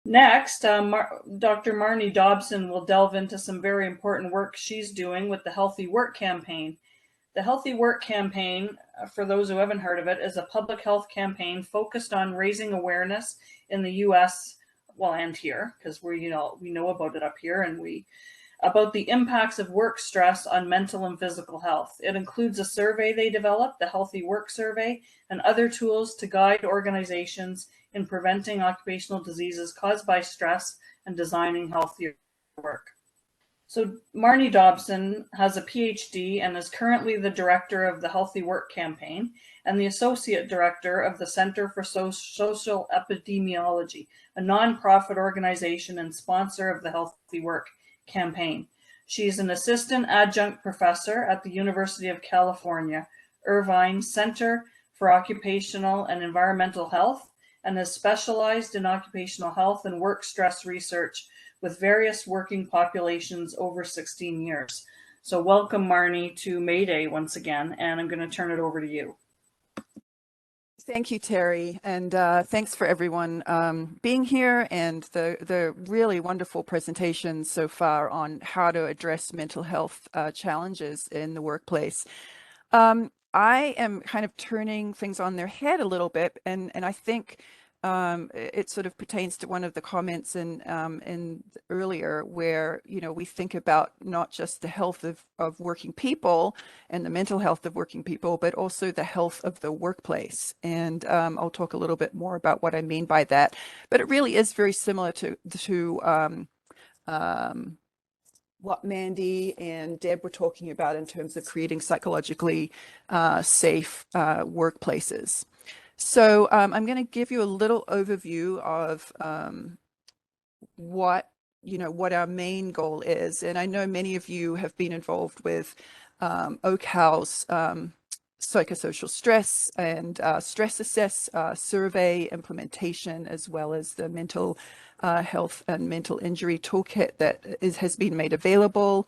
Next, Dr. Marnie Dobson will delve into some very important work she's doing with the Healthy Work Campaign. The Healthy Work Campaign, for those who haven't heard of it, is a public health campaign focused on raising awareness in the U.S. well, and here, because we know about it up here, and we about the impacts of work stress on mental and physical health. It includes a survey they developed, the Healthy Work Survey, and other tools to guide organizations in preventing occupational diseases caused by stress and designing healthier work. So Marnie Dobson has a PhD and is currently the director of the Healthy Work Campaign and the associate director of the Center for Social Epidemiology, a nonprofit organization and sponsor of the Healthy Work Campaign. She is an assistant adjunct professor at the University of California, Irvine Center for Occupational and Environmental Health, and is specialized in occupational health and work stress research with various working populations over 16 years. So welcome, Marnie, to Mayday once again, and I'm going to turn it over to you. Thank you, Terry, and thanks for everyone being here and the really wonderful presentations so far on how to address mental health challenges in the workplace. I am kind of turning things on their head a little bit, and I think it sort of pertains to one of the comments in earlier, where we think about not just the health of working people and the mental health of working people, but also the health of the workplace. And I'll talk a little bit more about what I mean by that. But it really is very similar to what Mandy and Deb were talking about in terms of creating psychologically safe workplaces. So I'm going to give you a little overview of what our main goal is. And I know many of you have been involved with OCAL's psychosocial stress and stress assess survey implementation, as well as the mental health and mental injury toolkit that has been made available.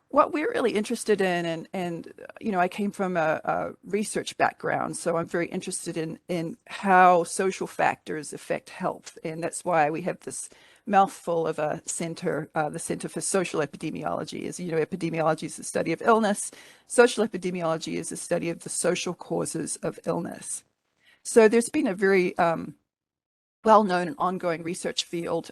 What we're really interested in, and I came from a research background, so I'm very interested in how social factors affect health, and that's why we have this mouthful of a center, the Center for Social Epidemiology. As you know, epidemiology is the study of illness. Social epidemiology is the study of the social causes of illness. So there's been a very well-known and ongoing research field,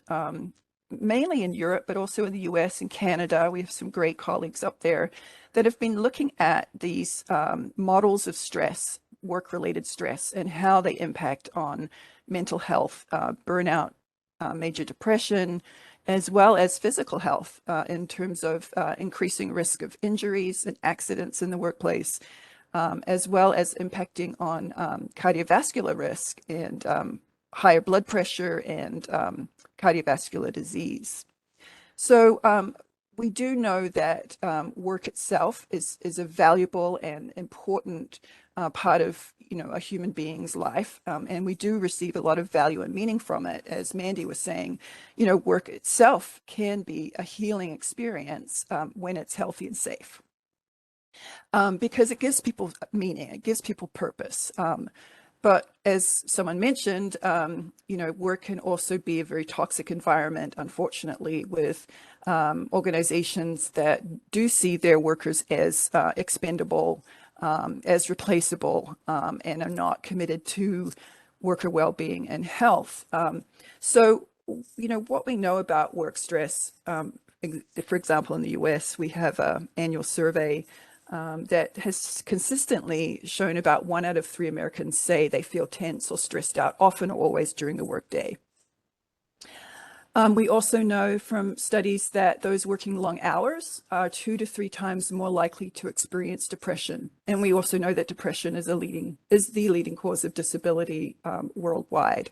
mainly in Europe, but also in the US and Canada. We have some great colleagues up there that have been looking at these models of stress, work-related stress, and how they impact on mental health, burnout, major depression, as well as physical health in terms of increasing risk of injuries and accidents in the workplace, as well as impacting on cardiovascular risk and higher blood pressure and cardiovascular disease. So we do know that work itself is a valuable and important part of a human being's life, and we do receive a lot of value and meaning from it. As Mandy was saying, work itself can be a healing experience when it's healthy and safe, because it gives people meaning, it gives people purpose. But as someone mentioned, work can also be a very toxic environment, unfortunately, with organizations that do see their workers as expendable, as replaceable, and are not committed to worker well-being and health. So, what we know about work stress, for example, in the US, we have an annual survey that has consistently shown about 1 out of 3 Americans say they feel tense or stressed out, often or always during the workday. We also know from studies that those working long hours are 2 to 3 times more likely to experience depression. And we also know that depression is the leading cause of disability worldwide.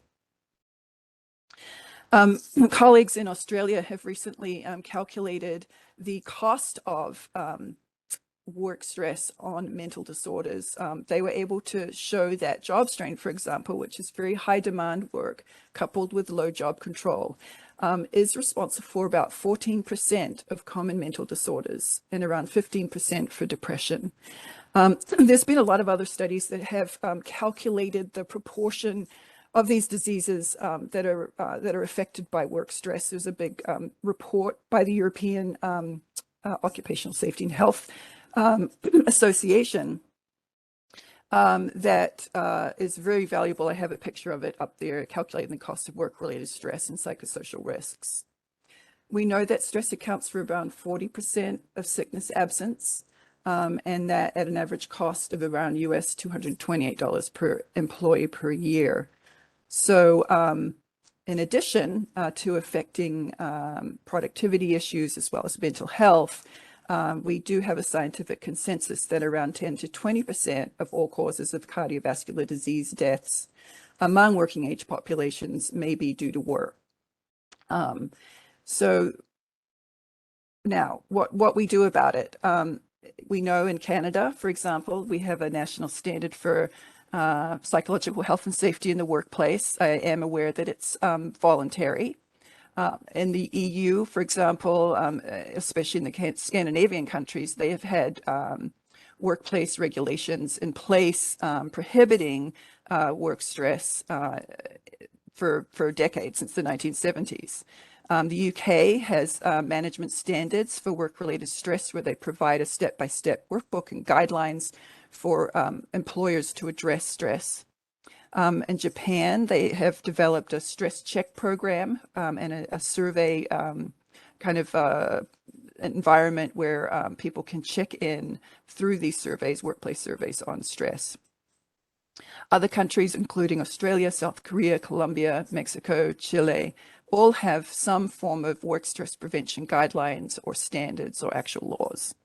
Colleagues in Australia have recently calculated the cost of work stress on mental disorders. They were able to show that job strain, for example, which is very high demand work coupled with low job control, is responsible for about 14% of common mental disorders and around 15% for depression. There's been a lot of other studies that have calculated the proportion of these diseases that are affected by work stress. There's a big report by the European Occupational Safety and Health Association that is very valuable. I have a picture of it up there, calculating the cost of work-related stress and psychosocial risks. We know that stress accounts for around 40% of sickness absence, and that at an average cost of around US $228 per employee per year. So in addition to affecting productivity issues as well as mental health, we do have a scientific consensus that around 10 to 20% of all causes of cardiovascular disease deaths among working age populations may be due to work. So now what we do about it, we know in Canada, for example, we have a national standard for psychological health and safety in the workplace. I am aware that it's voluntary. In the EU, for example, especially in the Scandinavian countries, they have had workplace regulations in place prohibiting work stress for decades, since the 1970s. The UK has management standards for work-related stress, where they provide a step-by-step workbook and guidelines for employers to address stress. In Japan, they have developed a stress check program and a survey kind of environment where people can check in through these surveys, workplace surveys on stress. Other countries, including Australia, South Korea, Colombia, Mexico, Chile, all have some form of work stress prevention guidelines or standards or actual laws.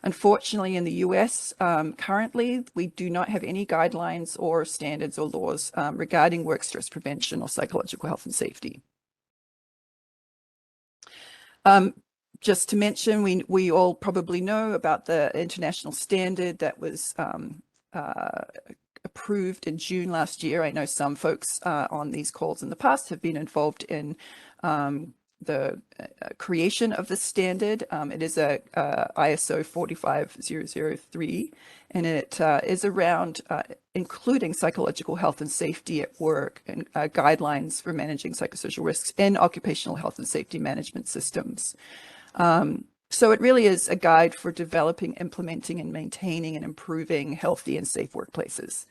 Unfortunately, in the US, currently, we do not have any guidelines or standards or laws regarding work stress prevention or psychological health and safety. Just to mention, we all probably know about the international standard that was approved in June last year. I know some folks on these calls in the past have been involved in the creation of the standard. It is a ISO 45003, and it is around including psychological health and safety at work and guidelines for managing psychosocial risks in occupational health and safety management systems. So it really is a guide for developing, implementing, and maintaining and improving healthy and safe workplaces.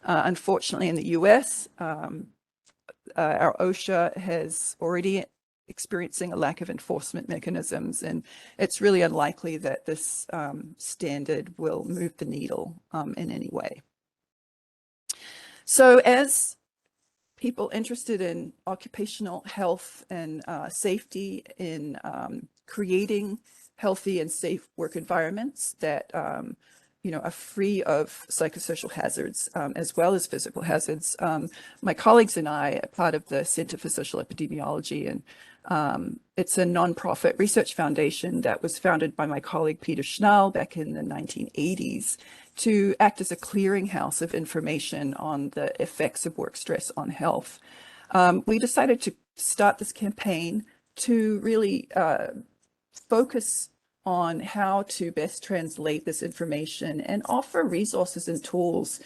Unfortunately, in the US, our OSHA has already experiencing a lack of enforcement mechanisms, and it's really unlikely that this standard will move the needle in any way. So as people interested in occupational health and safety, in creating healthy and safe work environments that are free of psychosocial hazards as well as physical hazards. My colleagues and I are part of the Center for Social Epidemiology, and it's a nonprofit research foundation that was founded by my colleague Peter Schnall back in the 1980s to act as a clearinghouse of information on the effects of work stress on health. We decided to start this campaign to really focus on how to best translate this information and offer resources and tools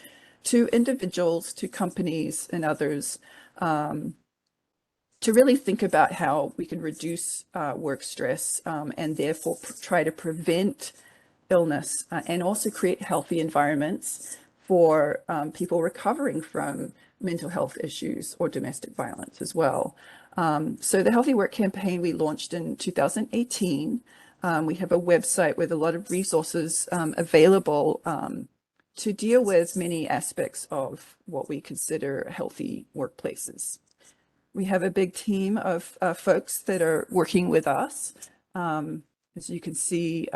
to individuals, to companies and others to really think about how we can reduce work stress and therefore try to prevent illness and also create healthy environments for people recovering from mental health issues or domestic violence as well. So the Healthy Work campaign we launched in 2018. We have a website with a lot of resources available to deal with many aspects of what we consider healthy workplaces. We have a big team of folks that are working with us. As you can see,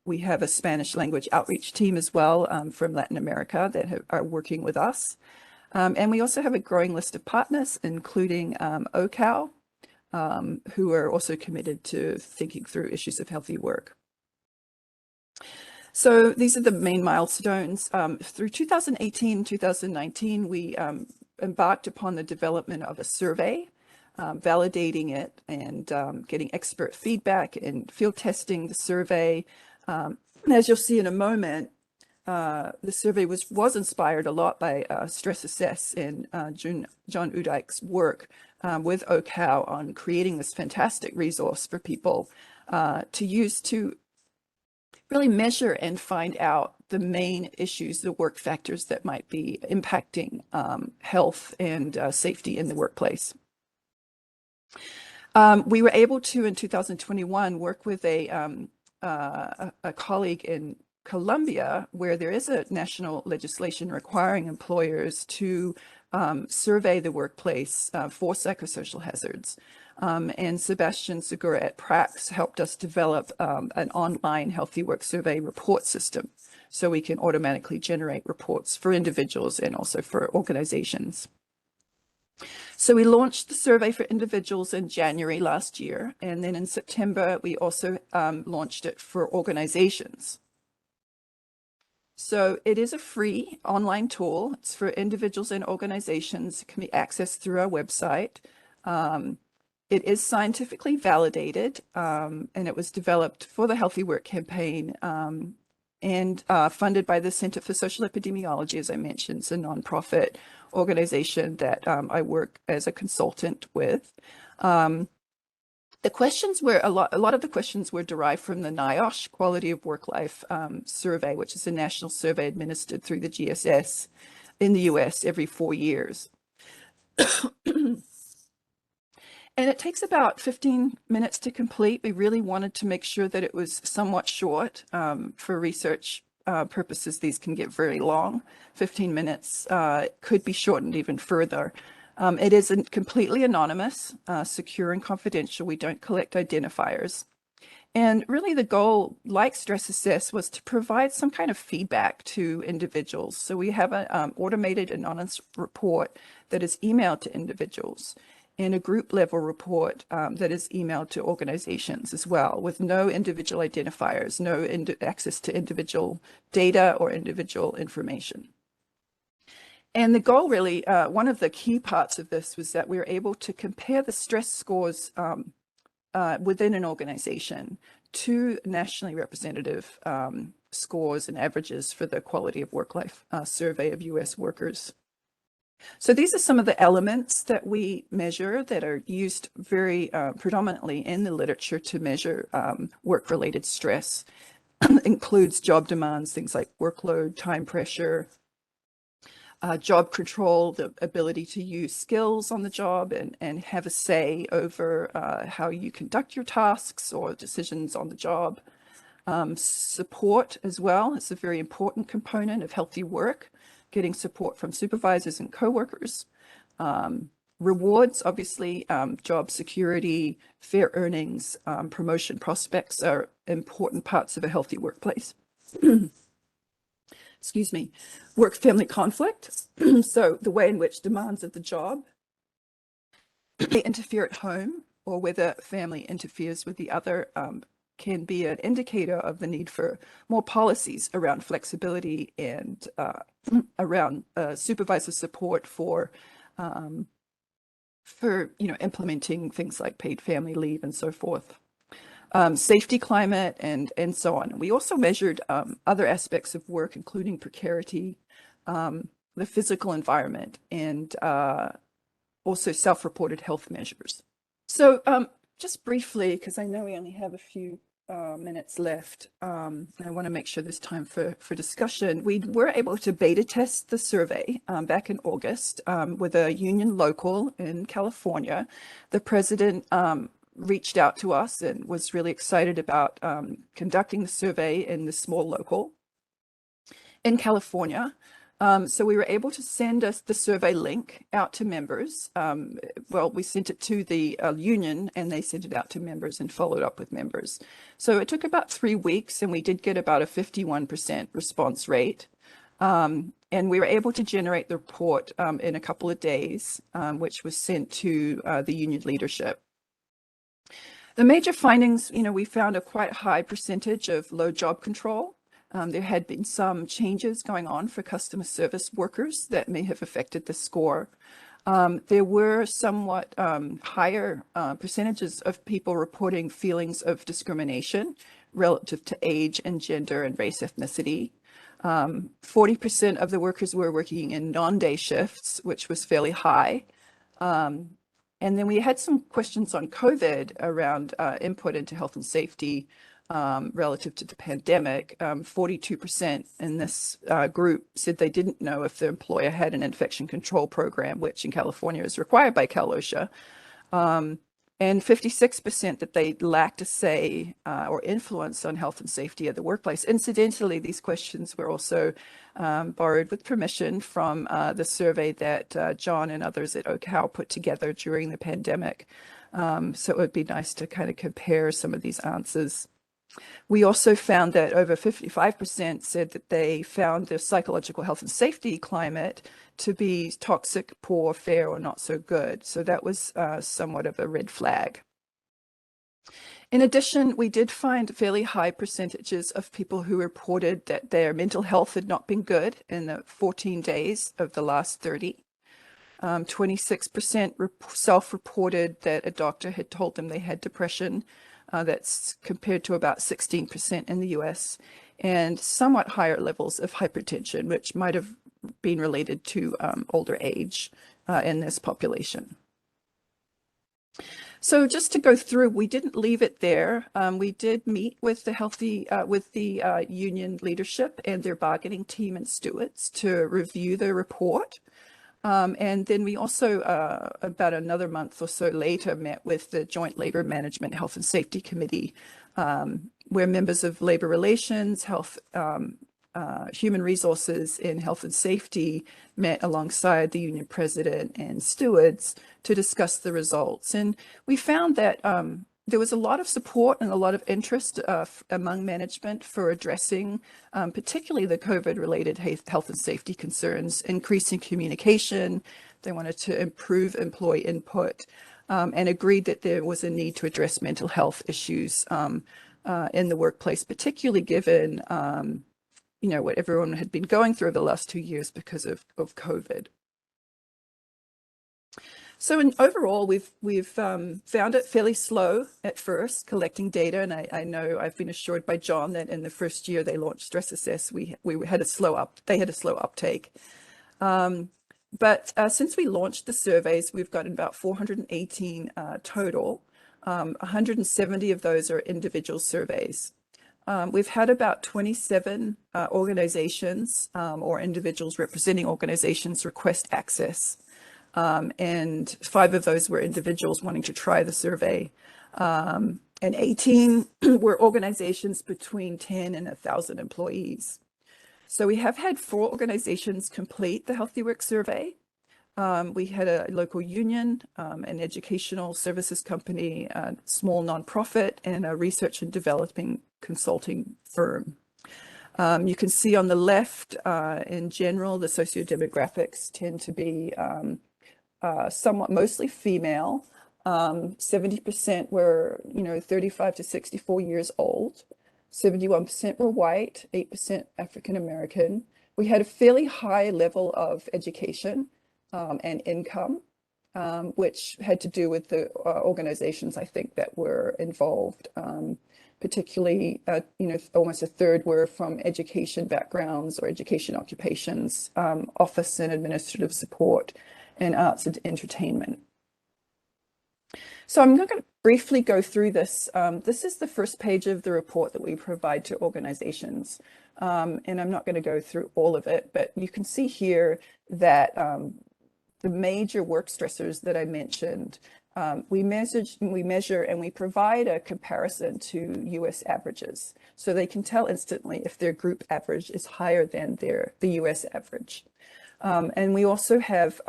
we have a Spanish language outreach team as well from Latin America that are working with us. And we also have a growing list of partners, including OCAL, who are also committed to thinking through issues of healthy work. So these are the main milestones. Through 2018, 2019, we embarked upon the development of a survey, validating it and getting expert feedback and field testing the survey. As you'll see in a moment, the survey was inspired a lot by Stress Assess and John Udike's work with OCal on creating this fantastic resource for people to use to really measure and find out the main issues, the work factors that might be impacting health and safety in the workplace. We were able to, in 2021, work with a colleague in Colombia, where there is a national legislation requiring employers to survey the workplace for psychosocial hazards. And Sebastian Segura at Prax helped us develop an online healthy work survey report system, so we can automatically generate reports for individuals and also for organizations. So we launched the survey for individuals in January last year, and then in September, we also launched it for organizations. So it is a free online tool. It's for individuals and organizations. It can be accessed through our website. It is scientifically validated, and it was developed for the Healthy Work campaign and funded by the Center for Social Epidemiology, as I mentioned. It's a nonprofit organization that I work as a consultant with. The questions were a lot of the questions were derived from the NIOSH Quality of Work Life survey, which is a national survey administered through the GSS in the US every 4 years. And it takes about 15 minutes to complete. We really wanted to make sure that it was somewhat short. For research purposes, these can get very long. 15 minutes could be shortened even further. It is completely anonymous, secure and confidential. We don't collect identifiers. And really the goal, like Stress Assess, was to provide some kind of feedback to individuals. So we have an automated anonymous report that is emailed to individuals, and a group level report that is emailed to organizations as well, with no individual identifiers, no access to individual data or individual information. And the goal really, one of the key parts of this was that we were able to compare the stress scores within an organization to nationally representative scores and averages for the Quality of Work Life survey of US workers. So these are some of the elements that we measure that are used very predominantly in the literature to measure work-related stress. Includes job demands, things like workload, time pressure, job control, the ability to use skills on the job and have a say over how you conduct your tasks or decisions on the job. Support as well, it's a very important component of healthy work, getting support from supervisors and coworkers. Rewards, obviously, job security, fair earnings, promotion prospects are important parts of a healthy workplace. Excuse me. Work-family conflict. So the way in which demands of the job they interfere at home, or whether family interferes with the other, can be an indicator of the need for more policies around flexibility and around supervisor support for implementing things like paid family leave and so forth. Safety climate and so on. We also measured other aspects of work, including precarity, the physical environment, and also self-reported health measures. So just briefly, because I know we only have a few minutes left, and I want to make sure there's time for discussion. We were able to beta test the survey back in August with a union local in California. The president reached out to us and was really excited about conducting the survey in the small local in California. So we were able to send us the survey link out to members. Well, we sent it to the union and they sent it out to members and followed up with members. So it took about 3 weeks and we did get about a 51% response rate. And we were able to generate the report in a couple of days, which was sent to the union leadership. The major findings, we found a quite high percentage of low job control. There had been some changes going on for customer service workers that may have affected the score. There were somewhat higher percentages of people reporting feelings of discrimination relative to age and gender and race ethnicity. 40% of the workers were working in non-day shifts, which was fairly high. And then we had some questions on COVID around input into health and safety relative to the pandemic. 42% in this group said they didn't know if the employer had an infection control program, which in California is required by Cal OSHA. And 56% that they lacked a say or influence on health and safety at the workplace. Incidentally, these questions were also borrowed with permission from the survey that John and others at OCal put together during the pandemic. So it would be nice to kind of compare some of these answers. We also found that over 55% said that they found the psychological health and safety climate to be toxic, poor, fair, or not so good. So that was somewhat of a red flag. In addition, we did find fairly high percentages of people who reported that their mental health had not been good in the 14 days of the last 30. 26% self-reported that a doctor had told them they had depression. That's compared to about 16% in the US, and somewhat higher levels of hypertension, which might have been related to older age in this population. So just to go through, we didn't leave it there. We did meet with the union leadership and their bargaining team and stewards to review the report. And then we also, about another month or so later, met with the Joint Labor Management Health and Safety Committee, where members of labor relations, health, human resources, and health and safety met alongside the union president and stewards to discuss the results. And we found that there was a lot of support and a lot of interest among management for addressing particularly the COVID-related health and safety concerns, increasing communication. They wanted to improve employee input and agreed that there was a need to address mental health issues in the workplace, particularly given what everyone had been going through the last 2 years because of COVID. So overall, we've found it fairly slow at first collecting data, and I know I've been assured by John that in the first year they launched Stress Assess, they had a slow uptake. But since we launched the surveys, we've gotten about 418 total. 170 of those are individual surveys. We've had about 27 organizations or individuals representing organizations request access. And 5 of those were individuals wanting to try the survey. And 18 were organizations between 10 and 1,000 employees. So we have had 4 organizations complete the Healthy Work survey. We had a local union, an educational services company, a small nonprofit, and a research and developing consulting firm. You can see on the left, in general, the socio-demographics tend to be somewhat mostly female. 70% were 35 to 64 years old. 71% were white, 8% African American. We had a fairly high level of education and income, which had to do with the organizations I think that were involved. Particularly, almost a third were from education backgrounds or education occupations, office and administrative support, and arts and entertainment. So I'm going to briefly go through this. This is the first page of the report that we provide to organizations. And I'm not going to go through all of it, but you can see here that the major work stressors that I mentioned, we measure and we provide a comparison to US averages. So they can tell instantly if their group average is higher than the US average. And we also have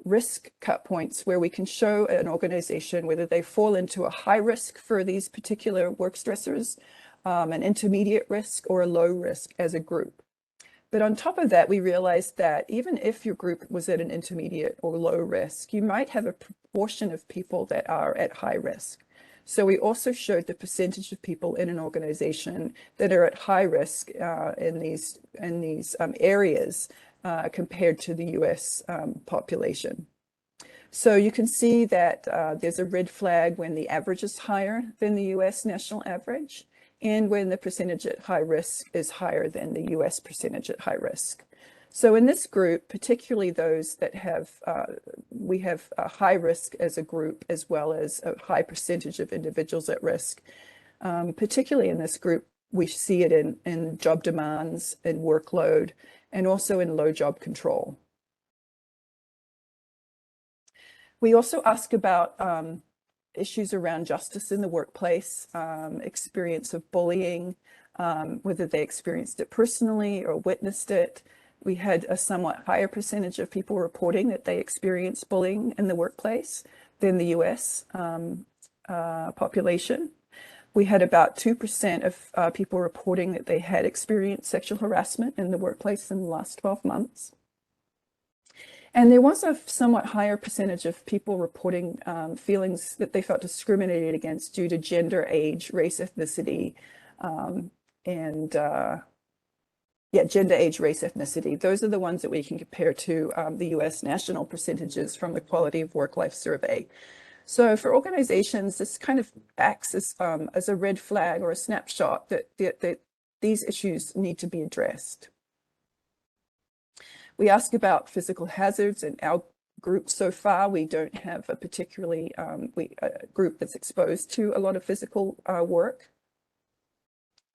risk cut points where we can show an organization whether they fall into a high risk for these particular work stressors, an intermediate risk, or a low risk as a group. But on top of that, we realized that even if your group was at an intermediate or low risk, you might have a proportion of people that are at high risk. So we also showed the percentage of people in an organization that are at high risk in these areas compared to the US population. So you can see that there's a red flag when the average is higher than the US national average. and when the percentage at high risk is higher than the US percentage at high risk. So in this group, particularly those that have, we have a high risk as a group, as well as a high percentage of individuals at risk. Particularly in this group, we see it in job demands and workload, and also in low job control. We also ask about issues around justice in the workplace, experience of bullying, whether they experienced it personally or witnessed it. We had a somewhat higher percentage of people reporting that they experienced bullying in the workplace than the US population. We had about 2% of people reporting that they had experienced sexual harassment in the workplace in the last 12 months. And there was a somewhat higher percentage of people reporting feelings that they felt discriminated against due to gender, age, race, ethnicity, gender, age, race, ethnicity. Those are the ones that we can compare to the US national percentages from the Quality of Work Life Survey. So for organizations, this kind of acts as a red flag or a snapshot that these issues need to be addressed. We ask about physical hazards. In our group so far, we don't have a particularly a group that's exposed to a lot of physical work.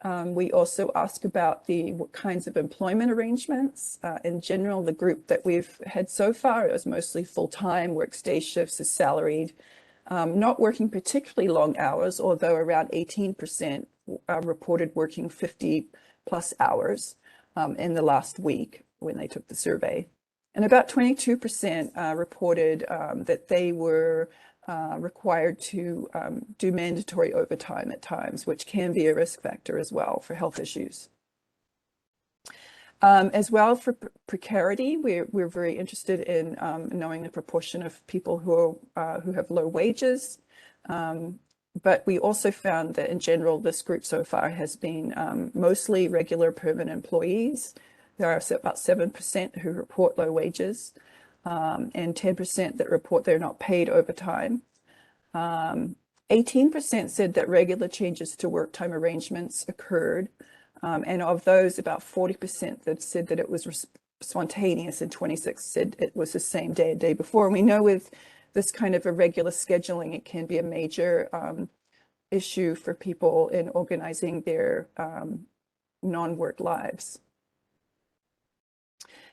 We also ask about what kinds of employment arrangements. In general, the group that we've had so far is mostly full-time, works day shifts, is salaried, not working particularly long hours, although around 18% reported working 50 plus hours in the last week when they took the survey. And about 22% reported that they were required to do mandatory overtime at times, which can be a risk factor as well for health issues. As well for precarity, we're very interested in knowing the proportion of people who have low wages. But we also found that in general, this group so far has been mostly regular permanent employees. There are about 7% who report low wages and 10% that report they're not paid overtime. 18% said that regular changes to work time arrangements occurred. And of those, about 40% that said that it was spontaneous, and 26 said it was the same day, a day before. And we know with this kind of irregular scheduling, it can be a major issue for people in organizing their non-work lives.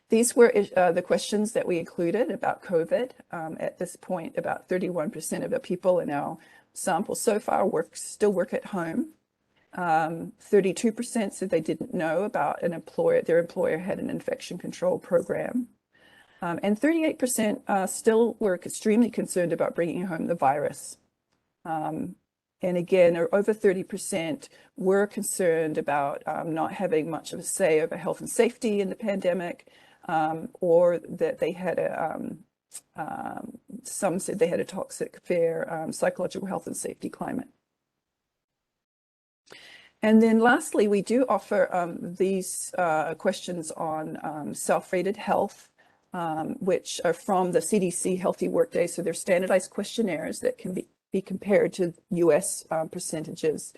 These were the questions that we included about COVID. At this point, about 31% of the people in our sample so far still work at home. 32% said they didn't know about their employer had an infection control program. And 38% still were extremely concerned about bringing home the virus. And again, over 30% were concerned about not having much of a say over health and safety in the pandemic, or that they had some said they had a toxic, fair psychological health and safety climate. And then lastly, we do offer these questions on self-rated health, which are from the CDC Healthy Workday. So they're standardized questionnaires that can be compared to US percentages.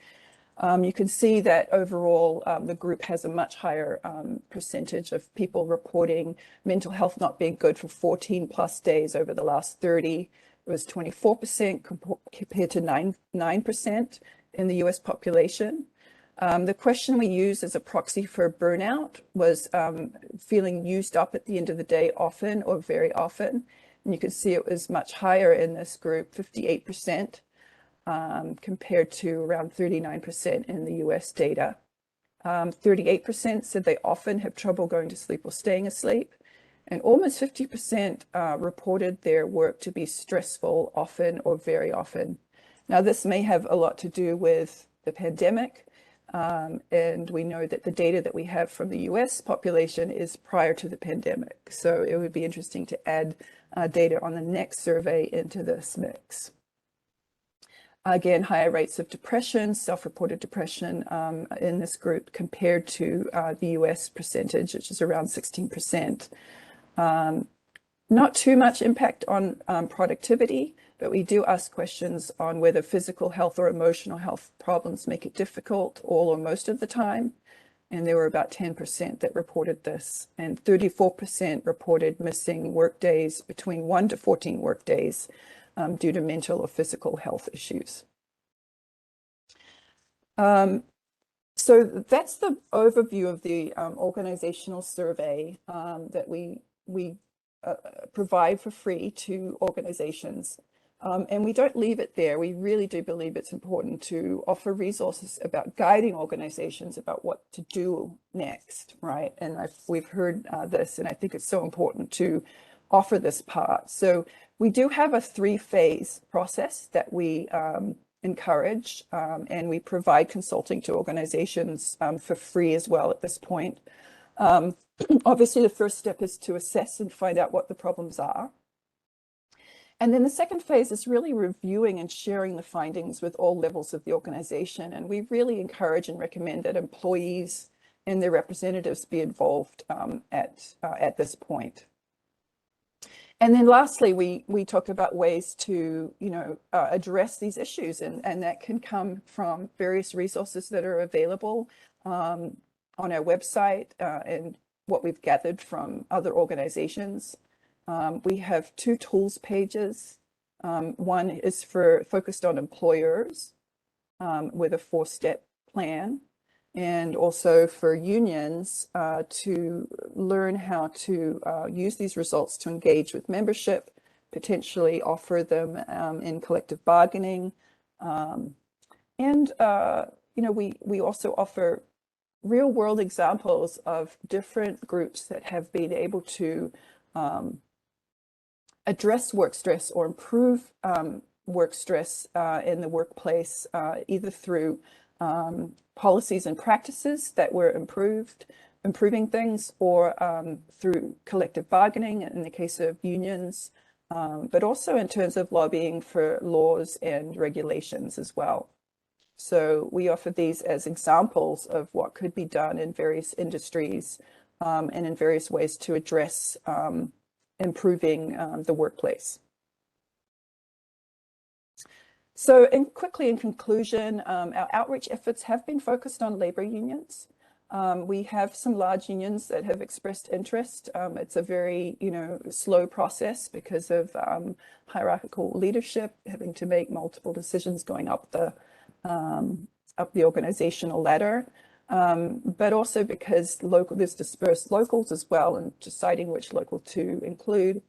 You can see that overall, the group has a much higher percentage of people reporting mental health not being good for 14 plus days over the last 30. It was 24% compared to 9% in the US population. The question we used as a proxy for burnout was feeling used up at the end of the day often or very often. And you can see it was much higher in this group, 58%. Compared to around 39% in the US data. 38% said they often have trouble going to sleep or staying asleep. And almost 50% reported their work to be stressful often or very often. Now, this may have a lot to do with the pandemic. And we know that the data that we have from the US population is prior to the pandemic. So it would be interesting to add data on the next survey into this mix. Again, higher rates of depression, self-reported depression in this group compared to the US percentage, which is around 16%. Not too much impact on productivity. but we do ask questions on whether physical health or emotional health problems make it difficult all or most of the time. And there were about 10% that reported this, and 34% reported missing work days between 1 to 14 work days due to mental or physical health issues. So that's the overview of the organizational survey that we provide for free to organizations. And we don't leave it there. We really do believe it's important to offer resources about guiding organizations about what to do next, right? And we've heard this, and I think it's so important to offer this part. So we do have a 3-phase process that we encourage, and we provide consulting to organizations for free as well at this point. Obviously, the first step is to assess and find out what the problems are. And then the second phase is really reviewing and sharing the findings with all levels of the organization. And we really encourage and recommend that employees and their representatives be involved at this point. And then lastly, we talk about ways to, address these issues, and that can come from various resources that are available on our website and what we've gathered from other organizations. We have 2 tools pages. One is focused on employers with a 4-step plan, and also for unions to learn how to use these results to engage with membership, potentially offer them in collective bargaining. We also offer real-world examples of different groups that have been able to address work stress or improve work stress in the workplace, either through policies and practices that were improving things, or through collective bargaining in the case of unions, but also in terms of lobbying for laws and regulations as well. So we offer these as examples of what could be done in various industries and in various ways to address improving the workplace. So quickly in conclusion, our outreach efforts have been focused on labor unions. We have some large unions that have expressed interest. It's a very, slow process because of hierarchical leadership having to make multiple decisions going up the organizational ladder, but also because there's dispersed locals as well, and deciding which local to include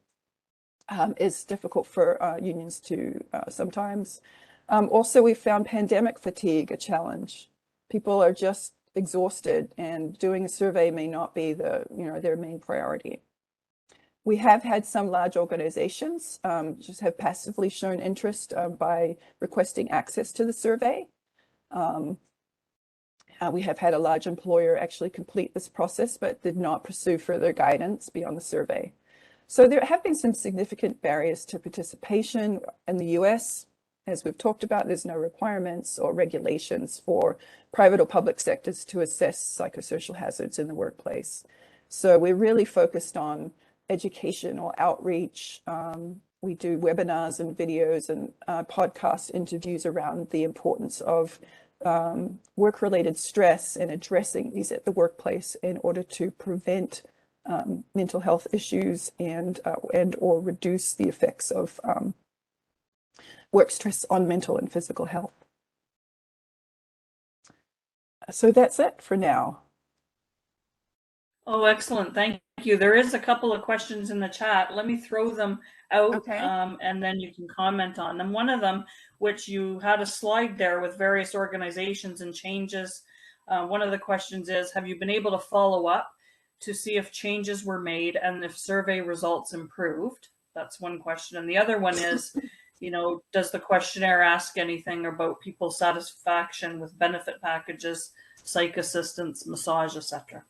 is difficult for unions to sometimes. Also, we found pandemic fatigue a challenge. People are just exhausted, and doing a survey may not be their main priority. We have had some large organizations just have passively shown interest by requesting access to the survey. We have had a large employer actually complete this process, but did not pursue further guidance beyond the survey. So there have been some significant barriers to participation in the US. As we've talked about, there's no requirements or regulations for private or public sectors to assess psychosocial hazards in the workplace. So we're really focused on education or outreach. We do webinars and videos and podcast interviews around the importance of work-related stress and addressing these at the workplace in order to prevent mental health issues and or reduce the effects of work stress on mental and physical health. So that's it for now. Oh, excellent. Thank you. There is a couple of questions in the chat. Let me throw them out, Okay. and then you can comment on them. One of them, which you had a slide there with various organizations and changes. One of the questions is, have you been able to follow up to see if changes were made and if survey results improved? That's one question. And the other one is, does the questionnaire ask anything about people's satisfaction with benefit packages, psych assistance, massage, etc.?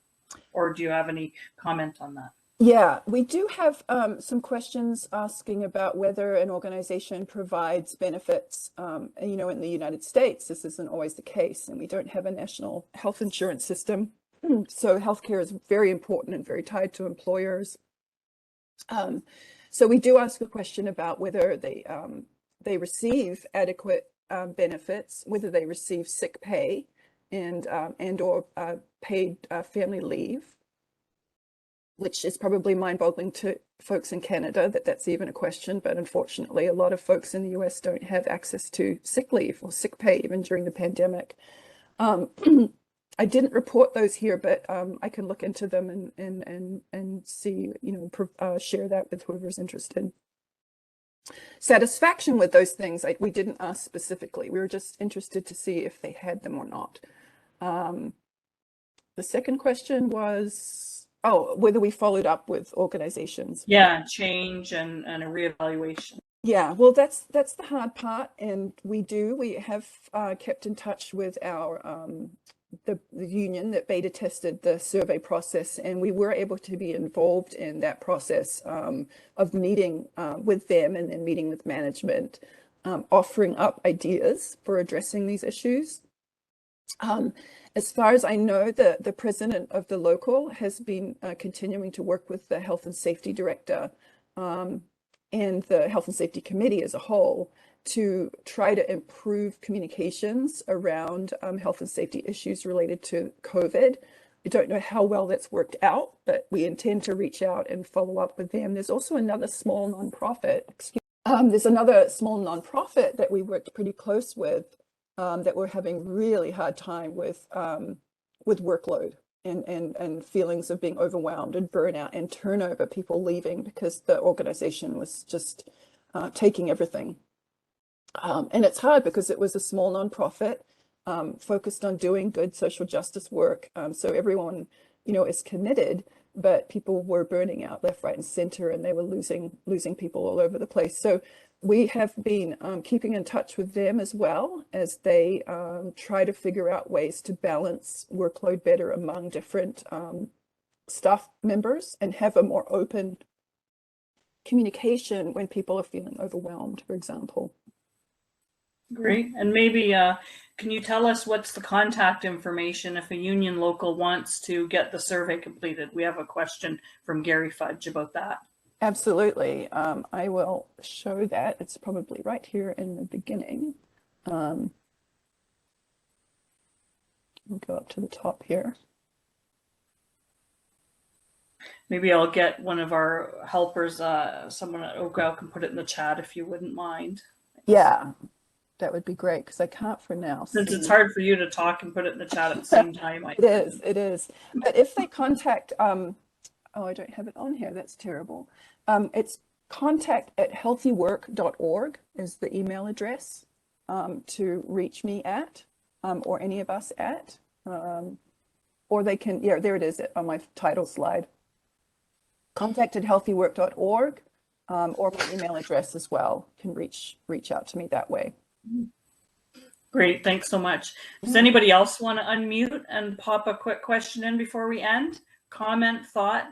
Or do you have any comment on that? Yeah, we do have some questions asking about whether an organization provides benefits. In the United States, this isn't always the case, and we don't have a national health insurance system. So healthcare is very important and very tied to employers. So we do ask a question about whether they receive adequate benefits, whether they receive sick pay and or paid family leave, which is probably mind-boggling to folks in Canada that that's even a question. But unfortunately, a lot of folks in the US don't have access to sick leave or sick pay even during the pandemic. I didn't report those here, but I can look into them and see, share that with whoever's interested. Satisfaction with those things, we didn't ask specifically. We were just interested to see if they had them or not. The second question was, whether we followed up with organizations. Yeah, change and a reevaluation. Yeah, well, that's the hard part, and we have kept in touch with our the union that beta tested the survey process, and we were able to be involved in that process of meeting with them and then meeting with management, offering up ideas for addressing these issues. As far as I know, the president of the local has been continuing to work with the health and safety director and the health and safety committee as a whole to try to improve communications around health and safety issues related to COVID. I don't know how well that's worked out, but we intend to reach out and follow up with them. There's also another small nonprofit, that we worked pretty close with that we're having really hard time with workload and feelings of being overwhelmed and burnout and turnover, people leaving because the organization was just taking everything. And it's hard because it was a small nonprofit focused on doing good social justice work. So everyone, is committed, but people were burning out left, right, and center, and they were losing people all over the place. So we have been keeping in touch with them as well as they try to figure out ways to balance workload better among different staff members and have a more open communication when people are feeling overwhelmed, for example. Great. And maybe can you tell us what's the contact information if a union local wants to get the survey completed? We have a question from Gary Fudge about that. Absolutely. I will show that. It's probably right here in the beginning. We'll go up to the top here. Maybe I'll get one of our helpers, someone at Oakville can put it in the chat if you wouldn't mind. Yeah, that would be great because I can't for now. Since it's hard for you to talk and put it in the chat at the same time. It is. But if they contact, oh, I don't have it on here. That's terrible. It's contact@healthywork.org is the email address to reach me at, or any of us at, or they can, there it is on my title slide. Contact@healthywork.org, or my email address as well. Can reach out to me that way. Great, thanks so much. Does anybody else want to unmute and pop a quick question in before we end? Comment, thought?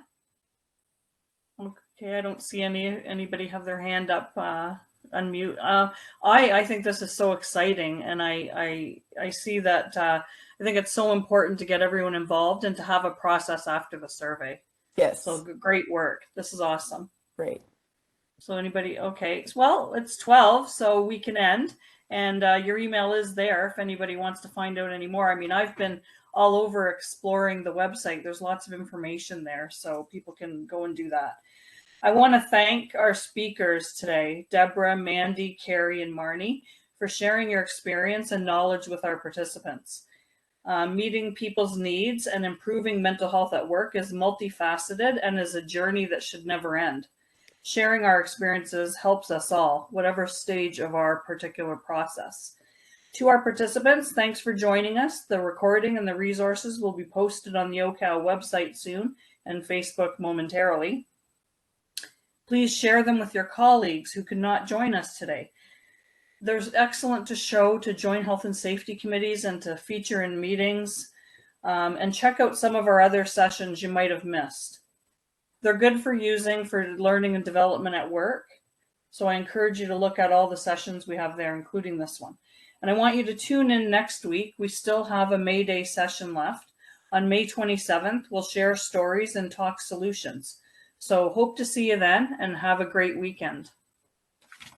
Okay, I don't see anybody have their hand up. Unmute. I think this is so exciting, and I see that I think it's so important to get everyone involved and to have a process after the survey. Yes. So great work. This is awesome. Great. So anybody? Okay. Well, it's 12, so we can end. And your email is there if anybody wants to find out any more. I mean, I've been all over exploring the website. There's lots of information there, so people can go and do that. I want to thank our speakers today, Deborah, Mandy, Carrie, and Marnie, for sharing your experience and knowledge with our participants. Meeting people's needs and improving mental health at work is multifaceted and is a journey that should never end. Sharing our experiences helps us all, whatever stage of our particular process. To our participants, thanks for joining us. The recording and the resources will be posted on the OCAL website soon and Facebook momentarily. Please share them with your colleagues who could not join us today. There's excellent to join health and safety committees and to feature in meetings, and check out some of our other sessions you might have missed. They're good for using for learning and development at work. So I encourage you to look at all the sessions we have there, including this one. And I want you to tune in next week. We still have a Mayday session left. On May 27th, we'll share stories and talk solutions. So hope to see you then, and have a great weekend.